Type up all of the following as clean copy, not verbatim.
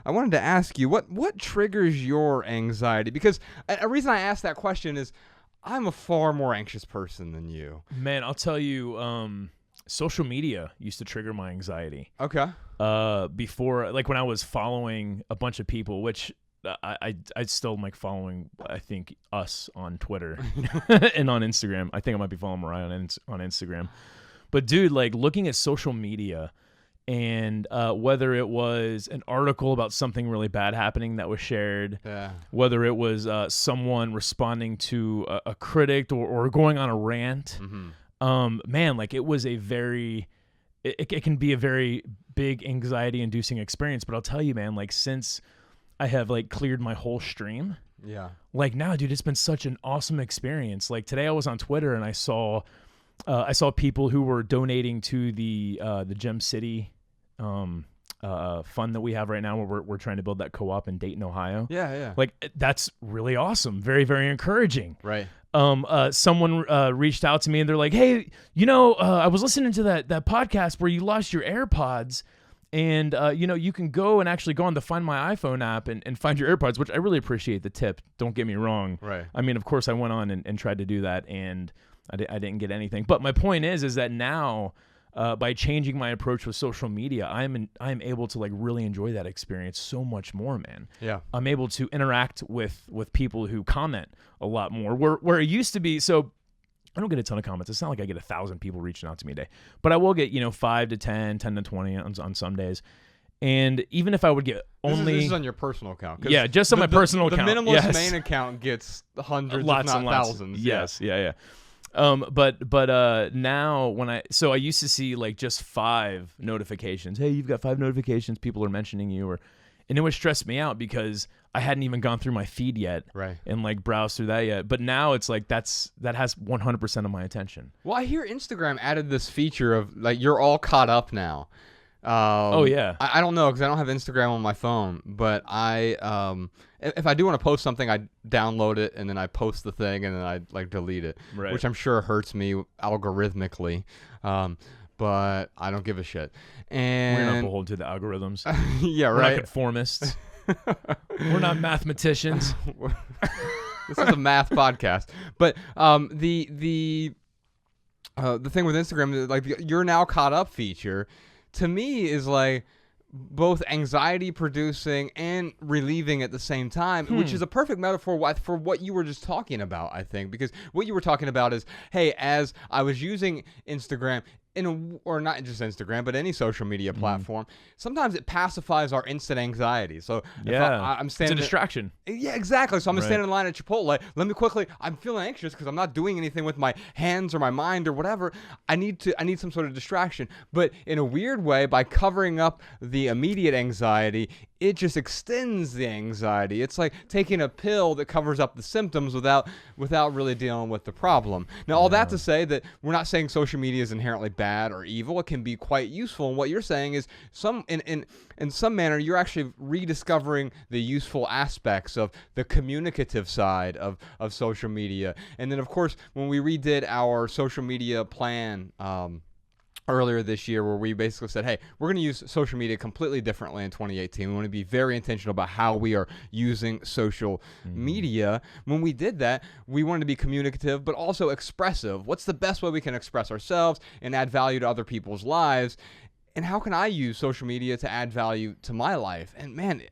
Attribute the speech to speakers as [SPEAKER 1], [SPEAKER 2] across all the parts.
[SPEAKER 1] I wanted to ask you what triggers your anxiety, because a reason I asked that question is I'm a far more anxious person than you.
[SPEAKER 2] Man, I'll tell you, social media used to trigger my anxiety.
[SPEAKER 1] Okay.
[SPEAKER 2] Before, like when I was following a bunch of people, which I still like following, I think, us on Twitter and on Instagram. I think I might be following Mariah on Instagram. But dude, like looking at social media and whether it was an article about something really bad happening that was shared, whether it was someone responding to a critic or going on a rant, man, like it was a very, it can be a very big anxiety inducing experience. But I'll tell you, man, like since I have like cleared my whole stream, like now, dude, it's been such an awesome experience. Like today I was on Twitter and I saw people who were donating to the Gem City fund that we have right now, where we're trying to build that co-op in Dayton, Ohio.
[SPEAKER 1] Yeah.
[SPEAKER 2] Like that's really awesome. Very, very encouraging.
[SPEAKER 1] Right.
[SPEAKER 2] Someone reached out to me and they're like, hey, I was listening to that podcast where you lost your AirPods, and you can go and actually go on the Find My iPhone app and find your AirPods, which I really appreciate the tip. Don't get me wrong.
[SPEAKER 1] Right.
[SPEAKER 2] I mean, of course I went on and tried to do that, and I didn't get anything. But my point is that now, by changing my approach with social media, I'm able to like really enjoy that experience so much more, man.
[SPEAKER 1] Yeah.
[SPEAKER 2] I'm able to interact with people who comment a lot more. Where it used to be, so I don't get a ton of comments. It's not like I get 1,000 people reaching out to me a day, but I will get 5 to 10, 10 to 20 on some days. And even if I would get only...
[SPEAKER 1] This is on your personal account.
[SPEAKER 2] Yeah, just on my personal account.
[SPEAKER 1] The Minimalist main account gets hundreds,
[SPEAKER 2] lots
[SPEAKER 1] if not
[SPEAKER 2] and lots.
[SPEAKER 1] thousands.
[SPEAKER 2] Yes, yeah. But now I used to see like just 5 notifications. Hey, you've got 5 notifications. People are mentioning you, and it would stress me out because I hadn't even gone through my feed yet,
[SPEAKER 1] right, and
[SPEAKER 2] like browsed through that yet. But now it's like that has 100% of my attention.
[SPEAKER 1] Well, I hear Instagram added this feature of like you're all caught up now.
[SPEAKER 2] Oh yeah.
[SPEAKER 1] I don't know because I don't have Instagram on my phone, but if I do want to post something, I download it and then I post the thing and then I like delete it,
[SPEAKER 2] right,
[SPEAKER 1] which I'm sure hurts me algorithmically. But I don't give a shit. And
[SPEAKER 2] we're not beholden to the algorithms.
[SPEAKER 1] Yeah, right.
[SPEAKER 2] We're not conformists. We're not mathematicians.
[SPEAKER 1] This is a math podcast. But the thing with Instagram, like the "you're now caught up" feature, to me is like both anxiety producing and relieving at the same time, which is a perfect metaphor for what you were just talking about, I think, because what you were talking about is, hey, as I was using Instagram, or not just Instagram, but any social media platform, sometimes it pacifies our instant anxiety. So
[SPEAKER 2] yeah,
[SPEAKER 1] I'm standing,
[SPEAKER 2] it's a distraction.
[SPEAKER 1] Yeah, exactly. So I'm standing in line at Chipotle. Let me quickly. I'm feeling anxious because I'm not doing anything with my hands or my mind or whatever. I need some sort of distraction. But in a weird way, by covering up the immediate anxiety, it just extends the anxiety. It's like taking a pill that covers up the symptoms without really dealing with the problem. Now, all that to say that we're not saying social media is inherently bad or evil. It can be quite useful. And what you're saying is in some manner, you're actually rediscovering the useful aspects of the communicative side of social media. And then, of course, when we redid our social media plan, earlier this year, where we basically said, hey, we're going to use social media completely differently in 2018. We want to be very intentional about how we are using social media. When we did that, we wanted to be communicative, but also expressive. What's the best way we can express ourselves and add value to other people's lives? And how can I use social media to add value to my life? And man,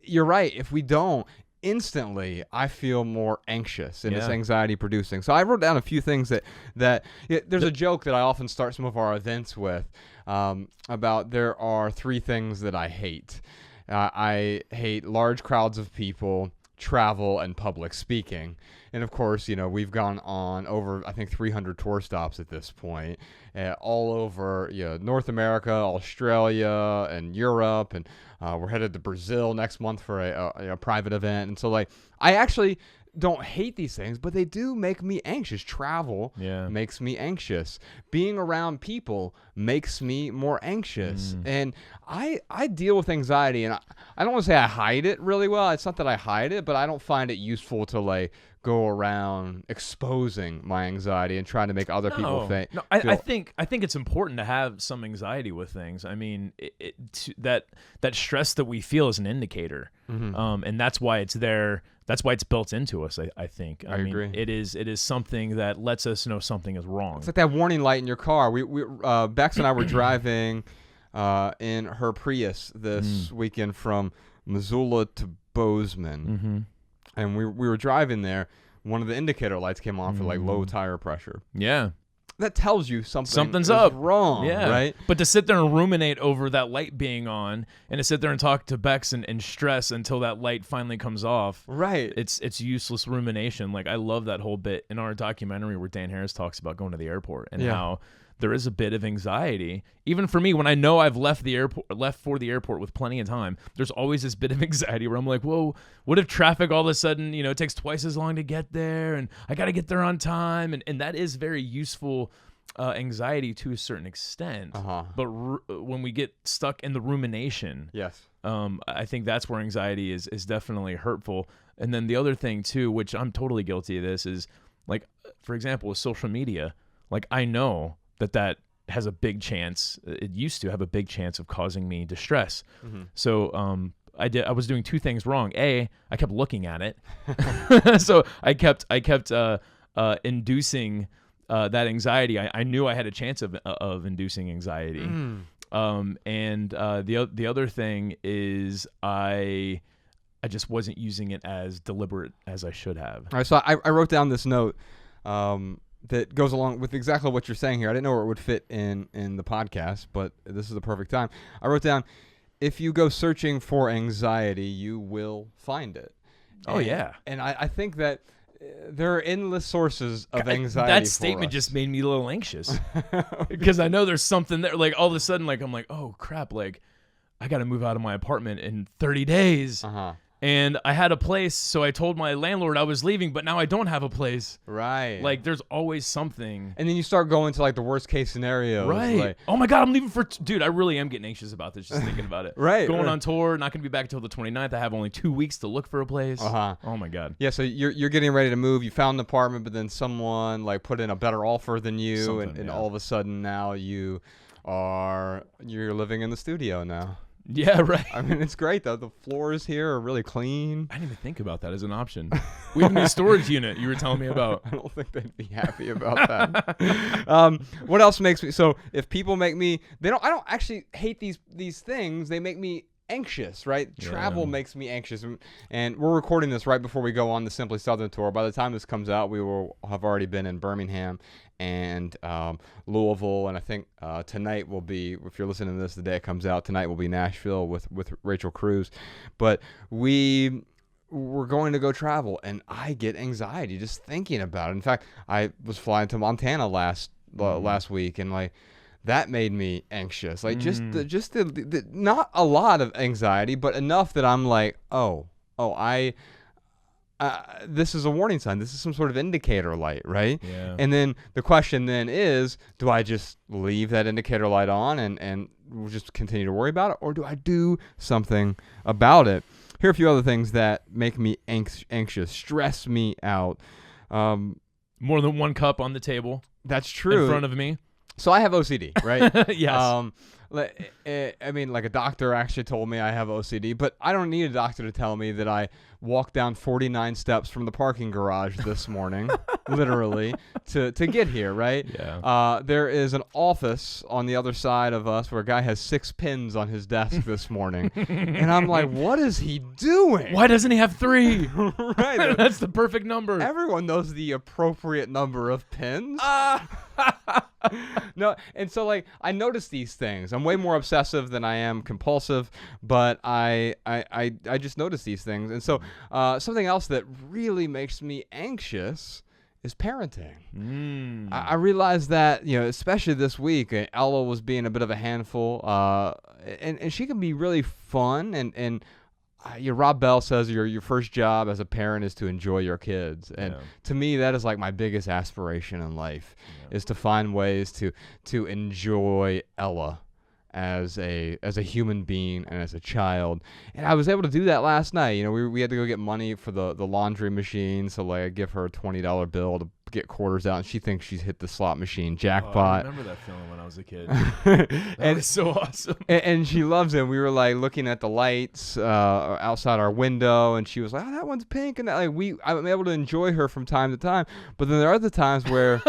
[SPEAKER 1] you're right. If we don't, instantly I feel more anxious and it's anxiety producing. So I wrote down a few things that there's a joke that I often start some of our events with about there are 3 things that I hate. I hate large crowds of people, travel, and public speaking. And of course, we've gone on over, I think, 300 tour stops at this point, all over North America, Australia, and Europe, and we're headed to Brazil next month for a private event. And so, like, I actually don't hate these things, but they do make me anxious. Travel makes me anxious. Being around people makes me more anxious. And I deal with anxiety, and I don't want to say I hide it really well. It's not that I hide it, but I don't find it useful to like go around exposing my anxiety and trying to make other people think.
[SPEAKER 2] No, I think it's important to have some anxiety with things. I mean, that stress that we feel is an indicator, and that's why it's there. That's why it's built into us. I think. I mean,
[SPEAKER 1] agree.
[SPEAKER 2] It is something that lets us know something is wrong.
[SPEAKER 1] It's like that warning light in your car. Bex and I were driving in her Prius this weekend from Missoula to Bozeman, and we were driving there. One of the indicator lights came on for like low tire pressure.
[SPEAKER 2] Yeah.
[SPEAKER 1] That tells you something's
[SPEAKER 2] up
[SPEAKER 1] wrong, right?
[SPEAKER 2] But to sit there and ruminate over that light being on, and to sit there and talk to Bex and stress until that light finally comes off,
[SPEAKER 1] right?
[SPEAKER 2] It's useless rumination. Like, I love that whole bit in our documentary where Dan Harris talks about going to the airport and how there is a bit of anxiety. Even for me, when I know I've left for the airport with plenty of time, there's always this bit of anxiety where I'm like, whoa, what if traffic all of a sudden, it takes twice as long to get there, and I got to get there on time, and that is very useful anxiety to a certain extent. But when we get stuck in the rumination,
[SPEAKER 1] yes,
[SPEAKER 2] I think that's where anxiety is definitely hurtful. And then the other thing too, which I'm totally guilty of this, is like, for example, with social media. Like, I know that has a big chance. It used to have a big chance of causing me distress. So I was doing two things wrong. A, I kept looking at it, so I kept inducing that anxiety. I knew I had a chance of inducing anxiety. And the other thing is I just wasn't using it as deliberate as I should have.
[SPEAKER 1] All right, so I wrote down this note that goes along with exactly what you're saying here. I didn't know where it would fit in the podcast, but this is the perfect time. I wrote down, if you go searching for anxiety, you will find it. And I think that there are endless sources of anxiety.
[SPEAKER 2] That statement just made me a little anxious because I know there's something there. Like, all of a sudden, like, I'm like, oh crap, like I got to move out of my apartment in 30 days. And I had a place, so I told my landlord I was leaving, but now I don't have a place.
[SPEAKER 1] Right.
[SPEAKER 2] Like, there's always something.
[SPEAKER 1] And then you start going to like the worst case scenarios.
[SPEAKER 2] Right.
[SPEAKER 1] Like,
[SPEAKER 2] oh my God, I'm leaving for... Dude, I really am getting anxious about this, just thinking about it.
[SPEAKER 1] Right.
[SPEAKER 2] Going on tour, not going to be back until the 29th. I have only 2 weeks to look for a place. Oh my God.
[SPEAKER 1] Yeah, so you're getting ready to move. You found an apartment, but then someone like put in a better offer than you, and all of a sudden now you're living in the studio now.
[SPEAKER 2] Yeah, right.
[SPEAKER 1] I mean, it's great, though. The floors here are really clean.
[SPEAKER 2] I didn't even think about that as an option. We have a new storage unit you were telling me about.
[SPEAKER 1] I don't think they'd be happy about that. What else makes me... So if people make me... I don't actually hate these things. They make me anxious, right?
[SPEAKER 2] Yeah.
[SPEAKER 1] Travel makes me anxious. And we're recording this right before we go on the Simply Southern tour. By the time this comes out, we will have already been in Birmingham and Louisville, and I think tonight will be, if you're listening to this the day it comes out, tonight will be Nashville with Rachel Cruz. But we're going to go travel, and I get anxiety just thinking about it. In fact, I was flying to Montana last week, and like that made me anxious. Like just the not a lot of anxiety, but enough that I'm like, this is a warning sign. This is some sort of indicator light, right?
[SPEAKER 2] Yeah.
[SPEAKER 1] And then the question then is, do I just leave that indicator light on and we'll just continue to worry about it, or do I do something about it? Here are a few other things that make me anxious, stress me out.
[SPEAKER 2] More than one cup on the table.
[SPEAKER 1] That's true.
[SPEAKER 2] In front of me.
[SPEAKER 1] So I have OCD, right?
[SPEAKER 2] Yes.
[SPEAKER 1] I mean, like a doctor actually told me I have OCD, but I don't need a doctor to tell me that I walked down 49 steps from the parking garage this morning, literally, to get here, right?
[SPEAKER 2] Yeah.
[SPEAKER 1] There is an office on the other side of us where a guy has 6 pins on his desk this morning. And I'm like, what is he doing?
[SPEAKER 2] Why doesn't he have 3?
[SPEAKER 1] Right.
[SPEAKER 2] That's the perfect number.
[SPEAKER 1] Everyone knows the appropriate number of pins. No, and so like I notice these things. I'm way more obsessive than I am compulsive, but I just notice these things. And so something else that really makes me anxious is parenting. I realized that, especially this week, Ella was being a bit of a handful, and she can be really fun, and Rob Bell says your first job as a parent is to enjoy your kids. And to me, that is like my biggest aspiration in life, is to find ways to enjoy Ella as a human being and as a child. And I was able to do that last night. You know, we had to go get money for the laundry machine, so like I give her a $20 bill to get quarters out, and she thinks she's hit the slot machine jackpot.
[SPEAKER 2] I remember that feeling when I was a kid. That was so awesome.
[SPEAKER 1] And she loves it. We were like looking at the lights outside our window, and she was like, "Oh, that one's pink." And that, like I'm able to enjoy her from time to time. But then there are other times where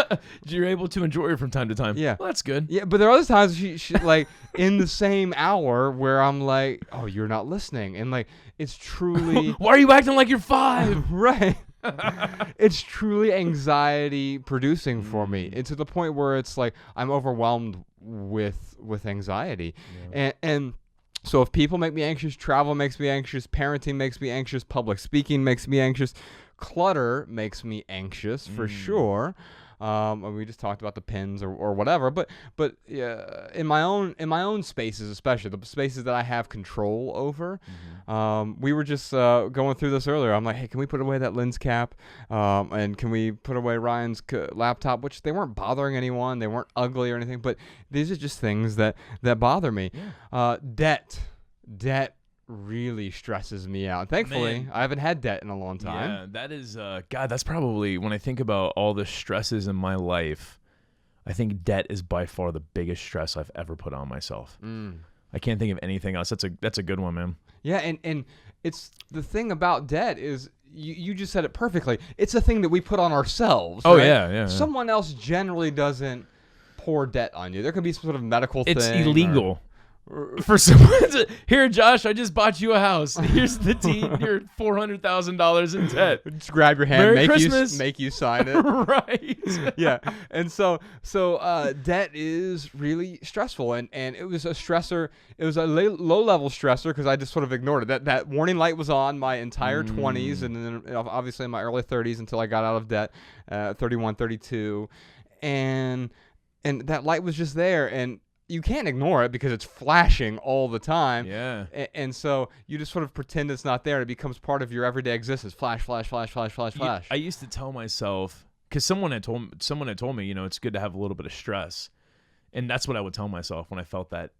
[SPEAKER 2] you're able to enjoy her from time to time.
[SPEAKER 1] Yeah,
[SPEAKER 2] well, that's good.
[SPEAKER 1] Yeah, but there are other times she like in the same hour where I'm like, "Oh, you're not listening," and like it's truly.
[SPEAKER 2] Why are you acting like you're 5?
[SPEAKER 1] Right. It's truly anxiety producing for me. It's to the point where it's like I'm overwhelmed with anxiety.
[SPEAKER 2] Yeah.
[SPEAKER 1] And so if people make me anxious, travel makes me anxious, parenting makes me anxious, public speaking makes me anxious, clutter makes me anxious for sure. We just talked about the pins or whatever, but in my own spaces, especially the spaces that I have control over. We were just going through this earlier. I'm like, hey, can we put away that lens cap? And can we put away Ryan's laptop? Which they weren't bothering anyone. They weren't ugly or anything, but these are just things that bother me.
[SPEAKER 2] Yeah.
[SPEAKER 1] Debt really stresses me out. Thankfully,
[SPEAKER 2] Man.
[SPEAKER 1] I haven't had debt in a long time.
[SPEAKER 2] Yeah, that is, God, that's probably, when I think about all the stresses in my life, I think debt is by far the biggest stress I've ever put on myself. I can't think of anything else. That's a good one, man.
[SPEAKER 1] Yeah, and it's the thing about debt is you just said it perfectly. It's a thing that we put on ourselves.
[SPEAKER 2] Oh,
[SPEAKER 1] right?
[SPEAKER 2] yeah.
[SPEAKER 1] Someone else generally doesn't pour debt on you. There could be some sort of medical thing.
[SPEAKER 2] It's illegal. For someone to, here, Josh, I just bought you a house. Here's the deed. You're $400,000 in debt.
[SPEAKER 1] Just grab your hand,
[SPEAKER 2] Merry Christmas.
[SPEAKER 1] make you sign it.
[SPEAKER 2] Right.
[SPEAKER 1] Yeah. And so debt is really stressful, and it was a stressor. It was a low level stressor because I just sort of ignored it. That warning light was on my entire 20s, and then obviously in my early 30s until I got out of debt, 31, 32, and that light was just there, and you can't ignore it because it's flashing all the time.
[SPEAKER 2] Yeah.
[SPEAKER 1] And so you just sort of pretend it's not there. It becomes part of your everyday existence. Flash, flash, flash, flash, flash, flash.
[SPEAKER 2] I used to tell myself, because someone had told me, you know, it's good to have a little bit of stress. And that's what I would tell myself when I felt that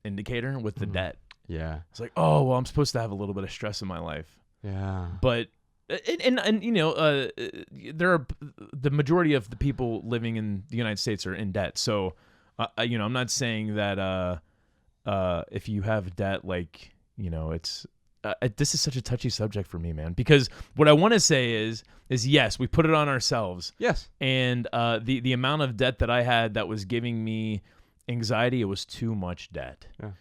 [SPEAKER 2] indicator with the debt.
[SPEAKER 1] Yeah.
[SPEAKER 2] It's like, oh, well, I'm supposed to have a little bit of stress in my life.
[SPEAKER 1] Yeah.
[SPEAKER 2] But and you know, there are the majority of the people living in the United States are in debt. So you know, I'm not saying that if you have debt, like, you know, it's this is such a touchy subject for me, man, because what I want to say is yes, we put it on ourselves.
[SPEAKER 1] Yes.
[SPEAKER 2] And the amount of debt that I had that was giving me anxiety, it was too much debt.
[SPEAKER 1] Yeah.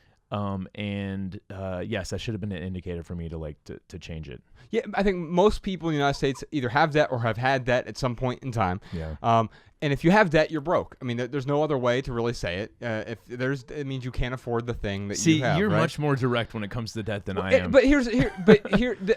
[SPEAKER 2] And yes, that should have been an indicator for me to change it.
[SPEAKER 1] Yeah, I think most people in the United States either have debt or have had debt at some point in time.
[SPEAKER 2] Yeah.
[SPEAKER 1] And if you have debt, you're broke. I mean, there's no other way to really say it. It means you can't afford the thing that you have.
[SPEAKER 2] See, you're
[SPEAKER 1] right?
[SPEAKER 2] much more direct when it comes to debt than I am.
[SPEAKER 1] But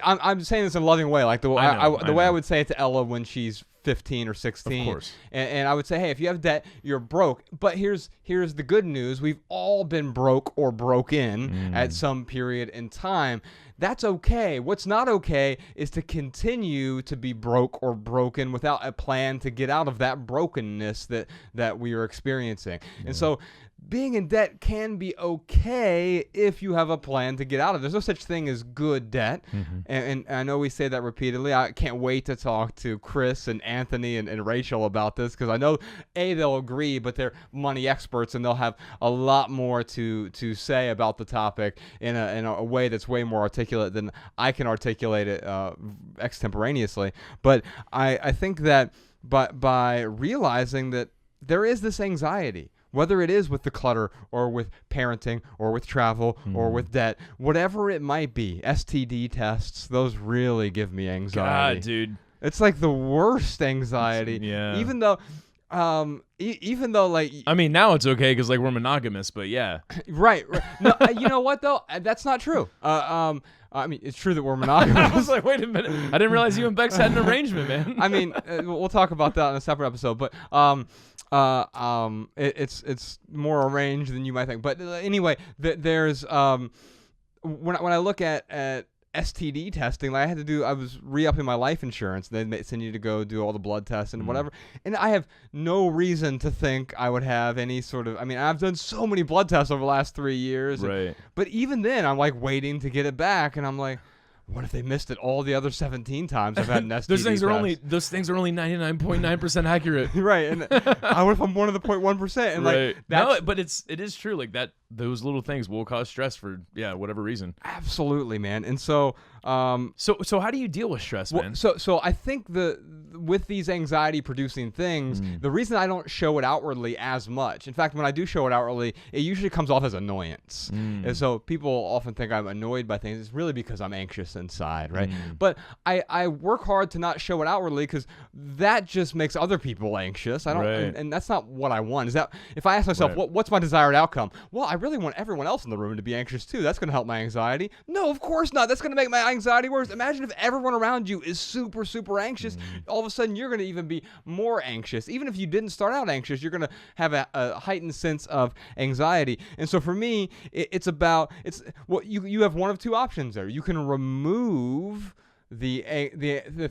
[SPEAKER 1] I'm saying this in a loving way, like the way I would say it to Ella when she's 15 or 16.
[SPEAKER 2] Of course.
[SPEAKER 1] And I would say, hey, if you have debt, you're broke. But here's the good news: we've all been broke or broken at some period in time. That's okay. What's not okay is to continue to be broke or broken without a plan to get out of that brokenness that we are experiencing. Yeah. And so being in debt can be okay if you have a plan to get out of it. There's no such thing as good debt. And I know we say that repeatedly. I can't wait to talk to Chris and Anthony and Rachel about this because I know, they'll agree, but they're money experts and they'll have a lot more to say about the topic in a way that's way more articulate than I can articulate it extemporaneously. But I think that by realizing that there is this anxiety, whether it is with the clutter or with parenting or with travel or with debt, whatever it might be, STD tests, those really give me anxiety.
[SPEAKER 2] God, dude.
[SPEAKER 1] It's like the worst anxiety.
[SPEAKER 2] Yeah.
[SPEAKER 1] Even though like...
[SPEAKER 2] I mean, now it's okay because, like, we're monogamous, but yeah.
[SPEAKER 1] Right. No, you know what, though? That's not true. I mean, it's true that we're monogamous.
[SPEAKER 2] I was like, wait a minute. I didn't realize you and Bex had an arrangement, man.
[SPEAKER 1] I mean, we'll talk about that in a separate episode, but it's more arranged than you might think. But anyway, there's when I look at STD testing. Like I was re-upping my life insurance. They send you to go do all the blood tests and whatever. And I have no reason to think I would have any sort of, I mean, I've done so many blood tests over the last 3 years.
[SPEAKER 2] Right.
[SPEAKER 1] But even then, I'm like waiting to get it back. And I'm like, what if they missed it all the other 17 times I've had an STD
[SPEAKER 2] those things
[SPEAKER 1] test?
[SPEAKER 2] are only 99.9% accurate.
[SPEAKER 1] Right. And what if I'm one of the 0.1%? And
[SPEAKER 2] right.
[SPEAKER 1] like that's,
[SPEAKER 2] no, but it is true. Like that, those little things will cause stress for whatever reason.
[SPEAKER 1] absolutely, man. And so
[SPEAKER 2] So how do you deal with stress, man?
[SPEAKER 1] So I think with these anxiety producing things, the reason I don't show it outwardly as much, in fact, when I do show it outwardly, it usually comes off as annoyance. And so people often think I'm annoyed by things. It's really because I'm anxious inside, right? But I work hard to not show it outwardly because that just makes other people anxious. I don't,
[SPEAKER 2] Right.
[SPEAKER 1] and that's not what I want. Is that if I ask myself,
[SPEAKER 2] Right.
[SPEAKER 1] what's my desired outcome? Well, I really want everyone else in the room to be anxious too. That's going to help my anxiety. No, of course not. That's going to make my anxiety worse. Imagine if everyone around you is super, super anxious. All of a sudden, you're going to even be more anxious. Even if you didn't start out anxious, you're going to have a heightened sense of anxiety. And so for me, it's you have one of two options there. You can remove the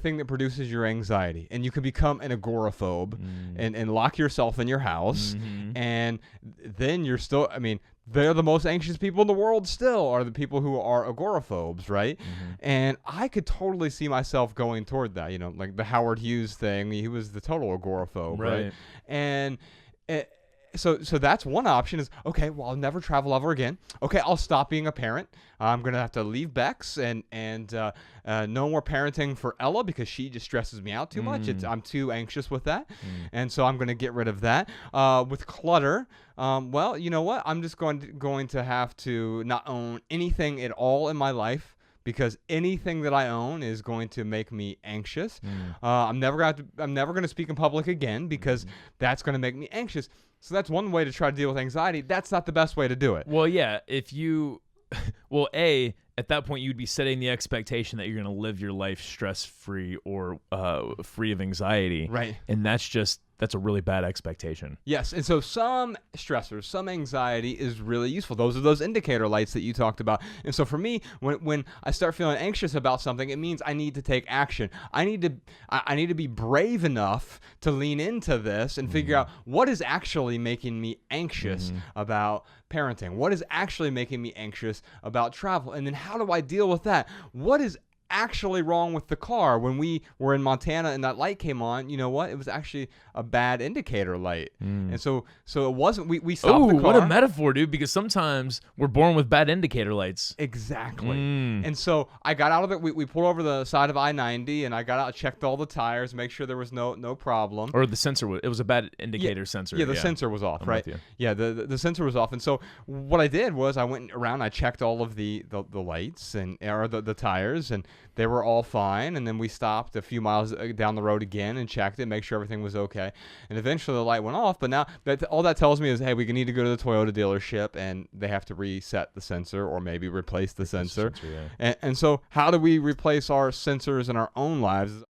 [SPEAKER 1] thing that produces your anxiety, and you can become an agoraphobe and lock yourself in your house, and then you're still, I mean, they're the most anxious people in the world still are the people who are agoraphobes, right? And I could totally see myself going toward that, like the Howard Hughes thing. He was the total agoraphobe, right? And so that's one option is, okay, well, I'll never travel ever again. Okay, I'll stop being a parent. I'm going to have to leave Bex and no more parenting for Ella because she just stresses me out too much. I'm too anxious with that. And so I'm going to get rid of that. With clutter, well, you know what? I'm just going to have to not own anything at all in my life, because anything that I own is going to make me anxious. I'm never going to speak in public again because that's going to make me anxious. So that's one way to try to deal with anxiety. That's not the best way to do it.
[SPEAKER 2] Well, yeah, at that point you'd be setting the expectation that you're going to live your life stress-free or free of anxiety.
[SPEAKER 1] Right.
[SPEAKER 2] And that's a really bad expectation.
[SPEAKER 1] Yes, and so some stressors, some anxiety is really useful. Those are those indicator lights that you talked about. And so for me, when I start feeling anxious about something, it means I need to take action. I need to be brave enough to lean into this and figure out what is actually making me anxious about parenting. What is actually making me anxious about travel? And then how do I deal with that? What is actually wrong with the car? When we were in Montana and that light came on, you know what? It was actually a bad indicator light. And so it wasn't, we stopped the car.
[SPEAKER 2] What a metaphor, dude, because sometimes we're born with bad indicator lights.
[SPEAKER 1] Exactly. And so I got out of it. We pulled over the side of I-90 and I got out, checked all the tires, make sure there was no problem.
[SPEAKER 2] Or the sensor, it was a bad indicator sensor.
[SPEAKER 1] Yeah, the sensor was off,
[SPEAKER 2] I'm
[SPEAKER 1] right?
[SPEAKER 2] with you.
[SPEAKER 1] Yeah, the sensor was off. And so what I did was I went around, I checked all of the lights or the tires, and they were all fine. And then we stopped a few miles down the road again and checked it, make sure everything was okay. And eventually the light went off. But now all that tells me is, hey, we need to go to the Toyota dealership and they have to reset the sensor or maybe replace the sensor. And so how do we replace our sensors in our own lives?